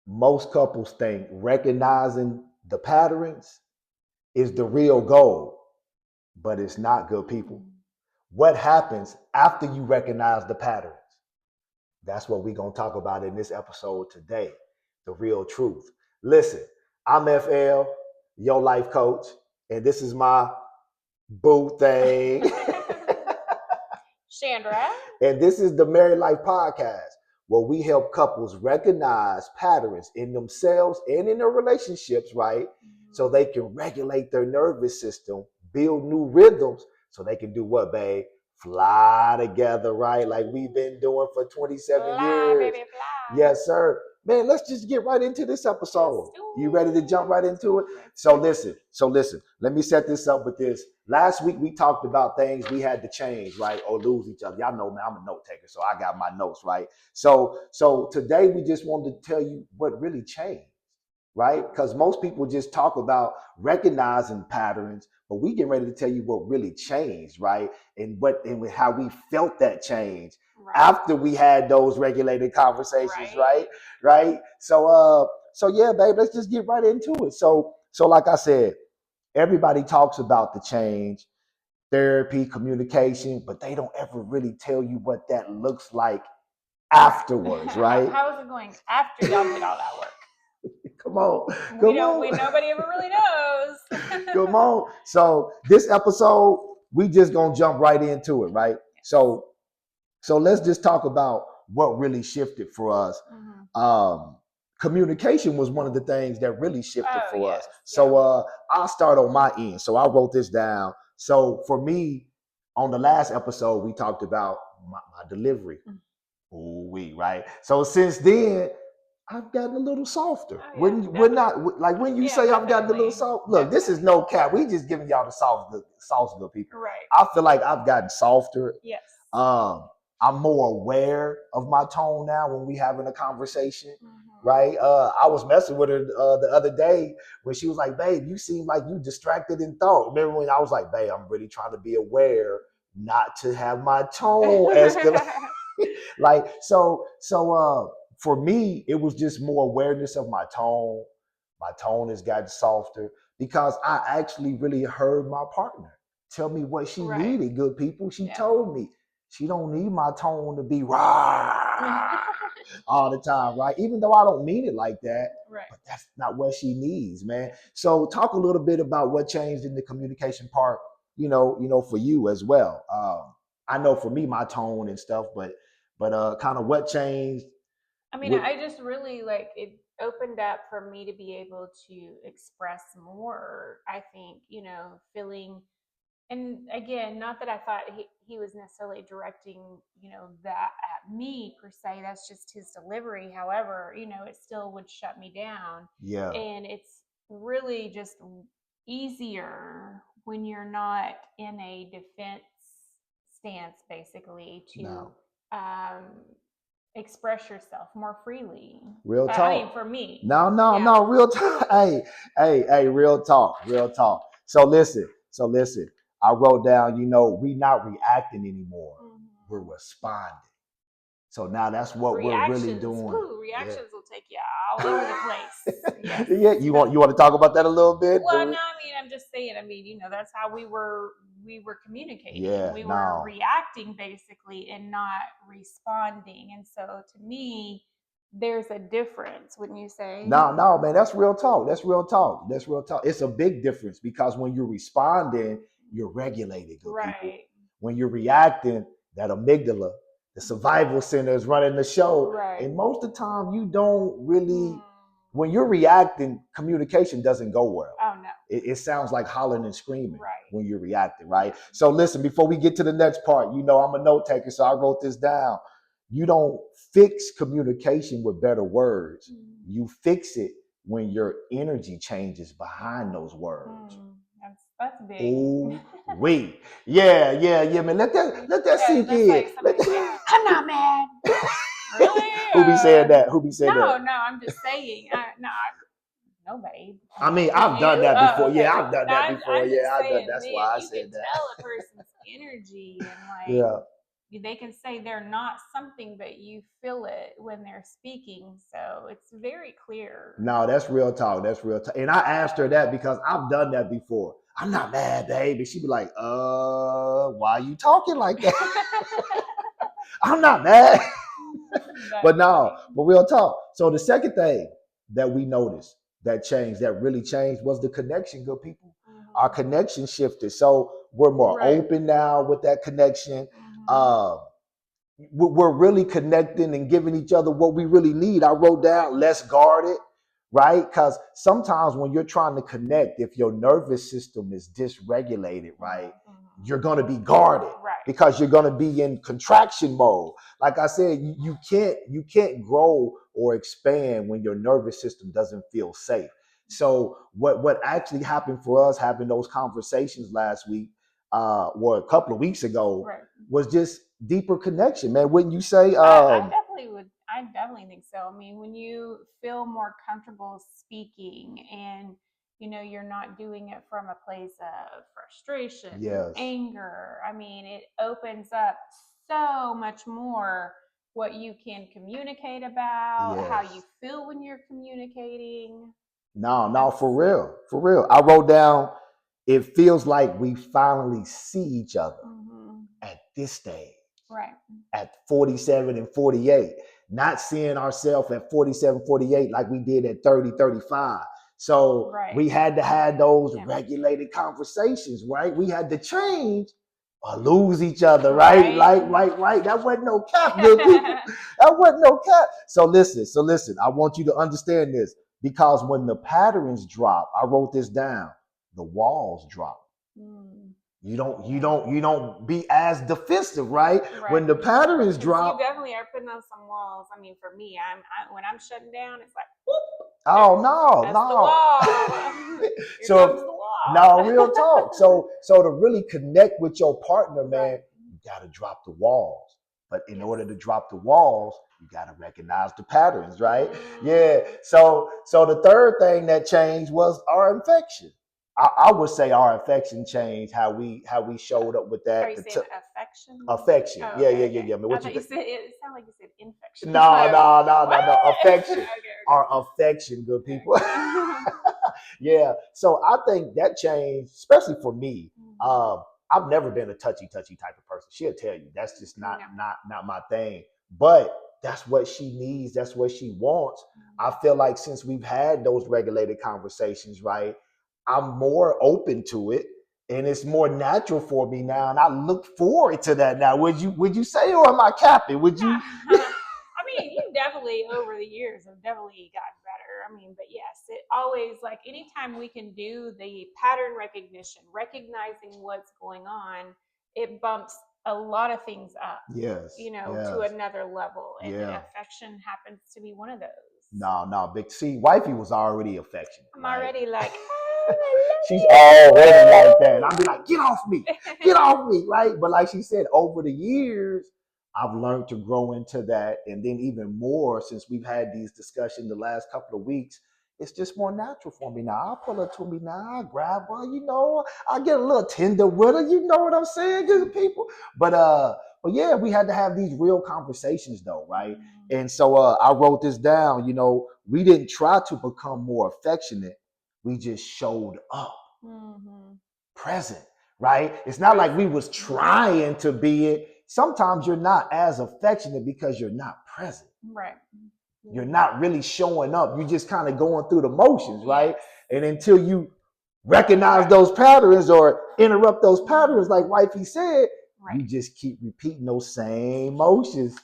Most couples think recognizing the patterns is the real goal, but it's not, good people. What happens after you recognize the patterns? That's what we're going to talk about in this episode today, the real truth. Listen, I'm FL, your life coach, and this is my boo thing. Chandra. And this is the Married Life Podcast, where we help couples recognize patterns in themselves and in their relationships, right? So they can regulate their nervous system, build new rhythms, so they can do what, babe? Fly together, right? Like we've been doing for 27 Fly, years. baby, fly. Yes, sir. Man, let's just get right into this episode. You ready to jump right into it? So listen. Let me set this up with this. Last week we talked about things we had to change, right? Or lose each other. Y'all know, man, I'm a note taker, so I got my notes, right? So today we just wanted to tell you what really changed, right? Because most people just talk about recognizing patterns, but we get ready to tell you what really changed, right? And how we felt that change after we had those regulated conversations, right? So yeah, babe, let's just get right into it. So like I said, everybody talks about the change, therapy, communication, but they don't ever really tell you what that looks like afterwards, right? How is it going after y'all did all that work? Come on. Nobody ever really knows. Come on. So this episode, we just gonna jump right into it, right? So let's just talk about what really shifted for us. Communication was one of the things that really shifted for us. So I'll start on my end. So I wrote this down. So for me, on the last episode, we talked about my delivery. Right? So since then, I've gotten a little softer. We're not like when you say I've gotten a little soft. Look, this is no cap. We just giving y'all the softer people. Right. I feel like I've gotten softer. Yes. I'm more aware of my tone now when we having a conversation, right? I was messing with her the other day when she was like, "Babe, you seem like you distracted in thought." Remember when I was like, "Babe, I'm really trying to be aware not to have my tone escalate." Like for me, it was just more awareness of my tone. My tone has gotten softer because I actually really heard my partner tell me what she needed. Good people, she told me she don't need my tone to be rah all the time, right? Even though I don't mean it like that, but that's not what she needs, man. So talk a little bit about what changed in the communication part, for you as well. I know for me, my tone and stuff, but kind of what changed. I mean, I just really it opened up for me to be able to express more. I think, feeling, and again, not that I thought he was necessarily directing, that at me per se. That's just his delivery. However, it still would shut me down. Yeah. And it's really just easier when you're not in a defense stance, basically, to express yourself more freely. Real talk. I mean, for me. No, real talk. Hey, real talk. So listen. I wrote down, we not reacting anymore. We're responding. So now that's what we're really doing. Reactions will take you all over the place. Yes. Yeah, you want to talk about that a little bit? Well, no, I mean, I'm just saying. I mean, that's how we were communicating. Yeah, we were reacting basically and not responding. And so, to me, there's a difference, wouldn't you say? No, man, that's real talk. It's a big difference because when you're responding, you're regulated, good people. When you're reacting, that amygdala, the survival center is running the show. And most of the time you don't really, when you're reacting, communication doesn't go well. Oh, no. It sounds like hollering and screaming when you're reacting, right? So listen, before we get to the next part, I'm a note taker, so I wrote this down. You don't fix communication with better words. You fix it when your energy changes behind those words. That's big. Ooh, wait. Yeah, man. Let that sink in. I'm not mad. Really? Who be saying that? No, I'm just saying. Nobody. I mean, I've done that before. Yeah, I've done that before. I've done. That's why I said that. You can tell a person's energy and they can say they're not something, but you feel it when they're speaking. So it's very clear. No, that's real talk. That's real talk. And I asked her that because I've done that before. I'm not mad, babe. And she'd be like, why are you talking like that? I'm not mad. But no, but real talk. So the second thing that we noticed that changed, that really changed, was the connection, good people. Our connection shifted. So we're more open now with that connection. We're really connecting and giving each other what we really need. I wrote down less guarded, right? Because sometimes when you're trying to connect, if your nervous system is dysregulated, right, you're going to be guarded because you're going to be in contraction mode. Like I said, you can't grow or expand when your nervous system doesn't feel safe. So what actually happened for us having those conversations last week, or a couple of weeks ago, was just deeper connection, man. Wouldn't you say? I definitely would. I definitely think so. I mean, when you feel more comfortable speaking and you're not doing it from a place of frustration, anger. I mean, it opens up so much more what you can communicate about, how you feel when you're communicating. No, for real, for real. I wrote down, it feels like we finally see each other at this stage. Right. At 47 and 48, not seeing ourselves at 47, 48 like we did at 30, 35. So we had to have those regulated conversations, right? We had to change or lose each other, right? Right. That wasn't no cap, good people. That wasn't no cap. So listen, I want you to understand this, because when the patterns drop, I wrote this down, the walls drop. You don't be as defensive, right? When the patterns drop, you definitely are putting on some walls. I mean, for me, when I'm shutting down, it's like, whoop, oh no, that's the wall. So the wall. No, real talk. So to really connect with your partner, man, you got to drop the walls. But in order to drop the walls, you got to recognize the patterns, right? Yeah. So the third thing that changed was our affection. I would say our affection changed, how we showed up with that. Are you saying affection? Affection. Oh, yeah. I What thought you said it sounded like you said infection. No. Affection. Our affection, good people. Yeah. So I think that changed, especially for me. I've never been a touchy type of person. She'll tell you that's just not my thing. But that's what she needs. That's what she wants. I feel like since we've had those regulated conversations, right, I'm more open to it, and it's more natural for me now, and I look forward to that now. Would you say, or am I capping? Would you? I mean, you definitely over the years have definitely gotten better. I mean, but yes, it always, like, anytime we can do the pattern recognition, recognizing what's going on, it bumps a lot of things up. To another level, and affection happens to be one of those. No, big C. Wifey was already affectionate. I'm already like, she's already like that. And I'll be like, get off me, right? But like she said, over the years, I've learned to grow into that. And then even more since we've had these discussions the last couple of weeks, it's just more natural for me now. I'll pull her to me now, I grab her, I get a little tender with her, you know what I'm saying, good people. But yeah, we had to have these real conversations though, right? And so I wrote this down, we didn't try to become more affectionate. We just showed up, present, right? It's not like we was trying to be it. Sometimes you're not as affectionate because you're not present. Right. You're not really showing up. You're just kind of going through the motions, right? And until you recognize those patterns or interrupt those patterns, like wifey said, you just keep repeating those same motions,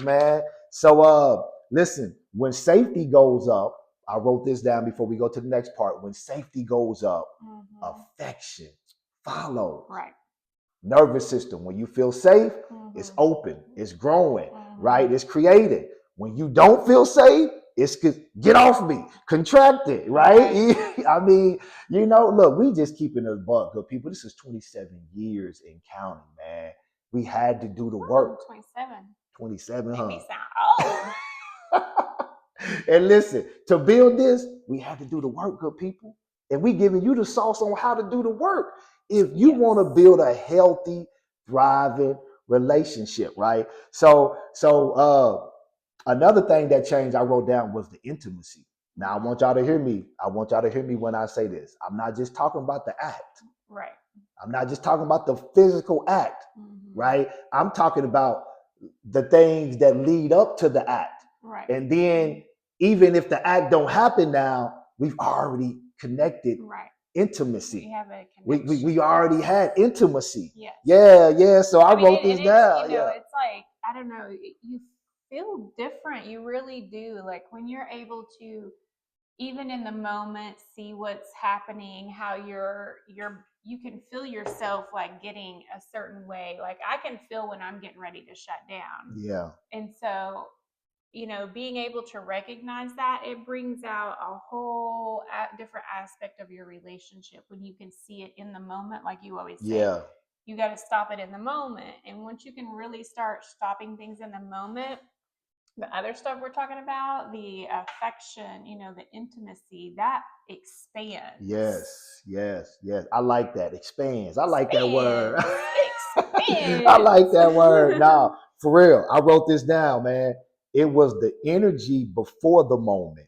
man. So listen, when safety goes up, I wrote this down before we go to the next part. When safety goes up, affection follows. Right. Nervous system, when you feel safe, it's open, it's growing, right? It's created. When you don't feel safe, it's get off me, contracted, right? I mean, look, we just keeping a buck, good people. This is 27 years in counting, man. We had to do the work. 27, huh? Make me sound old. And listen, to build this, we had to do the work, good people. And we giving you the sauce on how to do the work. If you want to build a healthy, thriving, relationship, right? Another thing that changed I wrote down was the intimacy. Now I want y'all to hear me. I want y'all to hear me when I say this. I'm not just talking about the act. Right. I'm not just talking about the physical act, right? I'm talking about the things that lead up to the act. Right. And then even if the act don't happen now, we've already connected. Right. Intimacy. We have a connection. We already had intimacy. Yes. Yeah. So I wrote this down. It's like, I don't know, you feel different. You really do. Like when you're able to, even in the moment, see what's happening, how you can feel yourself like getting a certain way. Like I can feel when I'm getting ready to shut down. Yeah. And so, being able to recognize that, it brings out a whole different aspect of your relationship when you can see it in the moment, like you always say. Yeah. You got to stop it in the moment. And once you can really start stopping things in the moment, the other stuff we're talking about, the affection, the intimacy, that expands. Yes. I like that. Expands. I like that word. Expands. I like that word. Nah, for real. I wrote this down, man. It was the energy before the moment,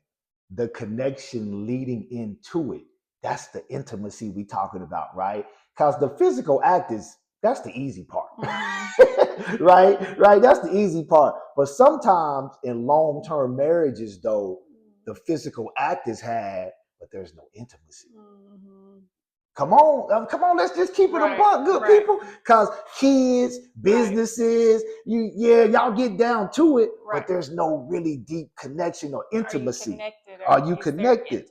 the connection leading into it. That's the intimacy we talking about, right? Because the physical act that's the easy part. Right? That's the easy part. But sometimes in long-term marriages, though, the physical act is had, but there's no intimacy. Come on, let's just keep it a buck, good people. Because kids, businesses, y'all get down to it, but there's no really deep connection or intimacy. Are you connected?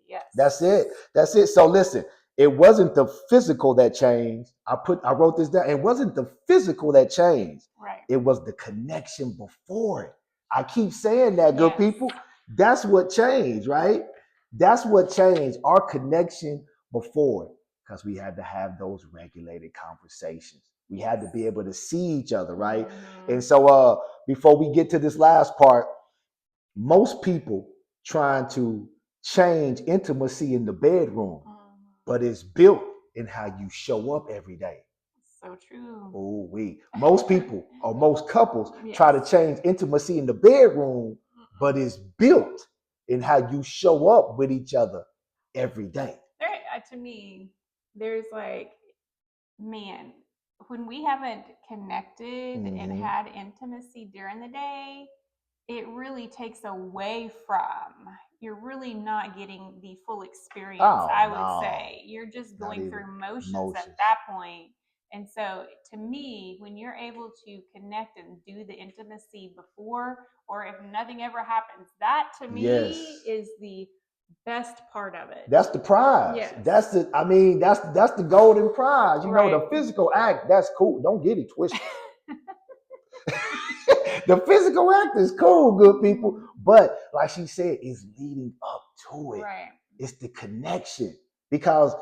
Yes. That's it. So listen, it wasn't the physical that changed. I wrote this down. It wasn't the physical that changed. Right. It was the connection before it. I keep saying that, good people. That's what changed, right? That's what changed. Our connection before it, because we had to have those regulated conversations. We had to be able to see each other, right? And so before we get to this last part, most people trying to change intimacy in the bedroom, but it's built in how you show up every day. So true. Oh, most people or most couples try to change intimacy in the bedroom, but it's built in how you show up with each other every day. To me, there's like, man, when we haven't connected and had intimacy during the day, it really takes away from, you're really not getting the full experience. I would say you're just going through motions at that point. And so to me, when you're able to connect and do the intimacy before, or if nothing ever happens, that to me is the best part of it. That's the prize. Yes. That's the golden prize. You know, the physical act, that's cool. Don't get it twisted. The physical act is cool, good people. But like she said, it's leading up to it. Right. It's the connection. Because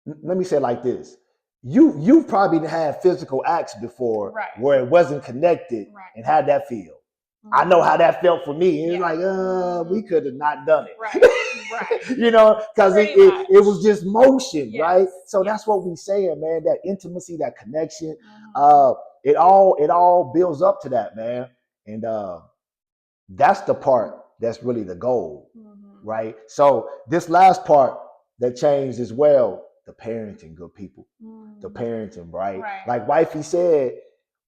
let me say it like this. You've probably had physical acts before where it wasn't connected and had that feel. I know how that felt for me. It's like, we could have not done it. Right. You know, because it was just motion, right? So that's what we saying, man. That intimacy, that connection, it all builds up to that, man. And that's the part that's really the goal, right? So this last part that changed as well, the parenting, good people. The parenting, right? Like wifey said,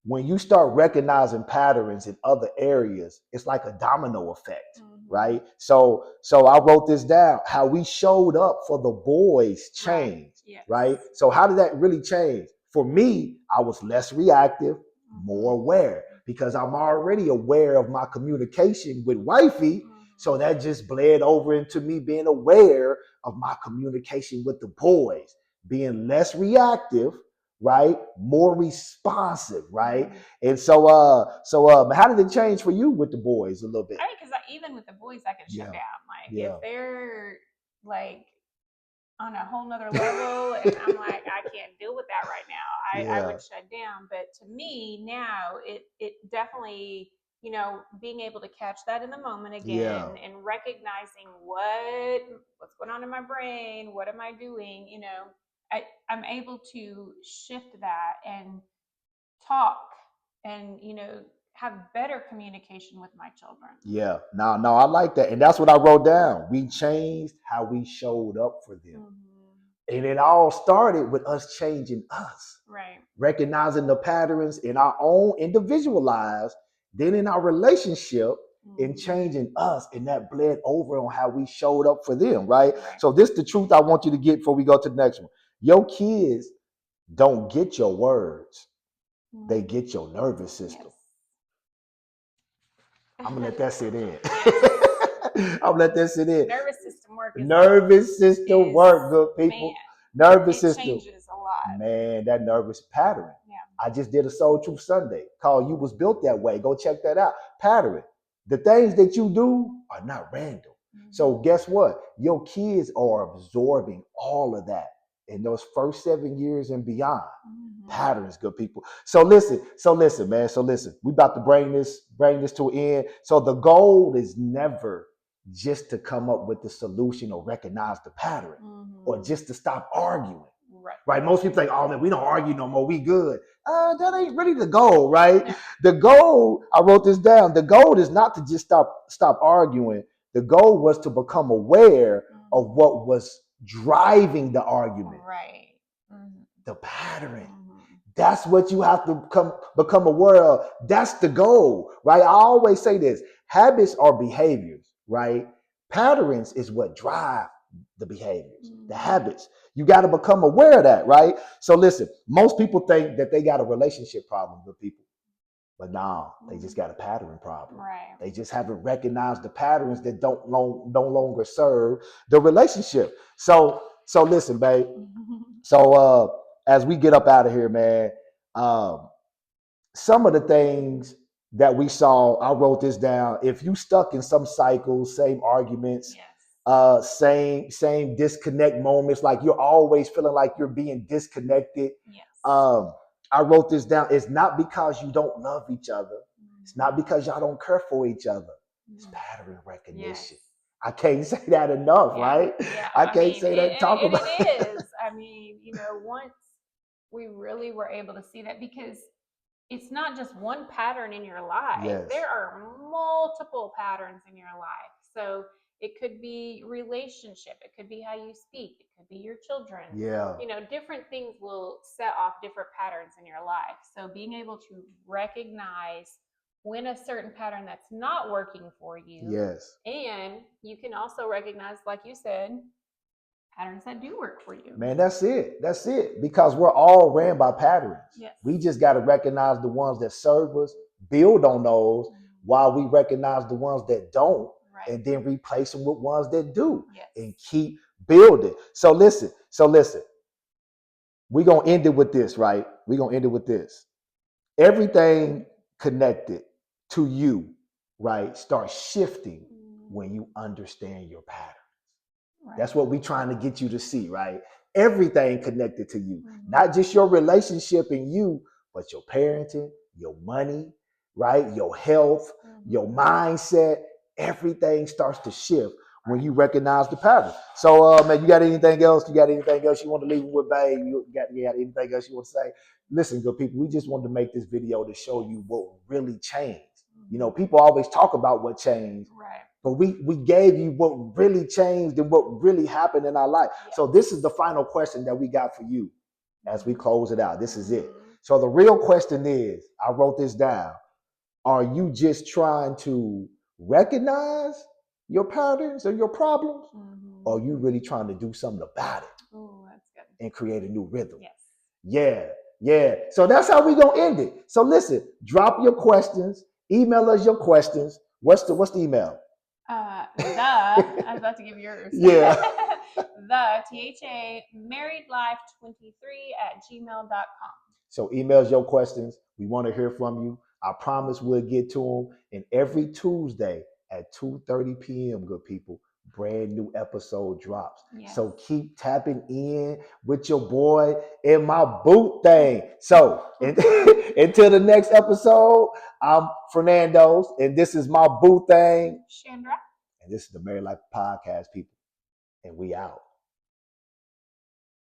when you start recognizing patterns in other areas, it's like a domino effect, right? So I wrote this down. How we showed up for the boys changed, right? So how did that really change? For me, I was less reactive, more aware, because I'm already aware of my communication with wifey. So that just bled over into me being aware of my communication with the boys, being less reactive, right? More responsive, right? And so how did it change for you with the boys a little bit? I mean, because even with the boys, I can shut down. Like if they're like on a whole nother level, and I'm like, I can't deal with that right now. I would shut down. But to me now, it definitely, being able to catch that in the moment again and recognizing what's going on in my brain, what am I doing, I'm able to shift that and talk and, have better communication with my children. Yeah. No, I like that. And that's what I wrote down. We changed how we showed up for them. Mm-hmm. And it all started with us changing us. Right. Recognizing the patterns in our own individual lives, then in our relationship, and changing us, and that bled over on how we showed up for them, right? So this is the truth I want you to get before we go to the next one. Your kids don't get your words. They get your nervous system. Yes. I'm gonna let that sit in. I'm gonna let that sit in. Nervous system work. Nervous system work, good people. Man, nervous it system changes a lot. Man, that nervous pattern. Yeah. I just did a Soul Truth Sunday called "You Was Built That Way." Go check that out. Pattern. The things that you do are not random. Mm-hmm. So guess what? Your kids are absorbing all of that in those first 7 years and beyond. Mm-hmm. Patterns, good people. So listen, man. So listen, we about to bring this to an end. So the goal is never just to come up with the solution or recognize the pattern, or just to stop arguing. Right. Most people think, oh man, we don't argue no more. We good. That ain't really the goal, right? Yeah. The goal, I wrote this down. The goal is not to just stop arguing. The goal was to become aware of what was driving the argument. Right. The pattern. That's what you have to become aware of. That's the goal, right? I always say this: habits are behaviors, right? Patterns is what drive the behaviors, the habits. You got to become aware of that, right? So listen, most people think that they got a relationship problem with people, but no, they just got a pattern problem. Right. They just haven't recognized the patterns that no longer serve the relationship. So listen, babe. So as we get up out of here, man, some of the things that we saw, I wrote this down. If you stuck in some cycles, same arguments, same disconnect moments, like you're always feeling like you're being disconnected. Yes. I wrote this down. It's not because you don't love each other. It's not because y'all don't care for each other. It's pattern recognition. Yes. I can't say that enough, right? Yeah. I can't say that. Talk about it. Is. I mean, once we really were able to see that, because it's not just one pattern in your life. Yes. There are multiple patterns in your life. So it could be relationship. It could be how you speak. It could be your children. Yeah. Different things will set off different patterns in your life. So being able to recognize when a certain pattern that's not working for you. Yes. And you can also recognize, like you said, patterns that do work for you. Man, that's it. Because we're all ran by patterns. Yes. We just got to recognize the ones that serve us, build on those, while we recognize the ones that don't, and then replace them with ones that do. Yes. And keep building. So listen. We're going to end it with this, right? We're going to end it with this. Everything connected to you, right, starts shifting when you understand your pattern. Right. That's what we're trying to get you to see, right? Everything connected to you, not just your relationship and you, but your parenting, your money, right? Your health, your mindset, everything starts to shift when you recognize the pattern. So, man, you got anything else? You want to leave with, babe? You got anything else you want to say? Listen, good people, we just wanted to make this video to show you what really changed. People always talk about what changed. Right. But we gave you what really changed and what really happened in our life. Yes. So this is the final question that we got for you as we close it out. This is it. So the real question is, I wrote this down. Are you just trying to recognize your patterns and your problems? Or are you really trying to do something about it? Oh, that's good. And create a new rhythm? Yes. Yeah. So that's how we're going to end it. So listen, drop your questions. Email us your questions. What's the email? I was about to give yours. Yeah. The THA marriedlife23@gmail.com. So email your questions. We want to hear from you. I promise we'll get to them. And every Tuesday at 2:30 p.m., good people, brand new episode drops. Yes. So keep tapping in with your boy and my boot thing. So until the next episode, I'm Fernando's, and this is my boot thing, Chandra. And this is the Married Life Podcast, people. And we out.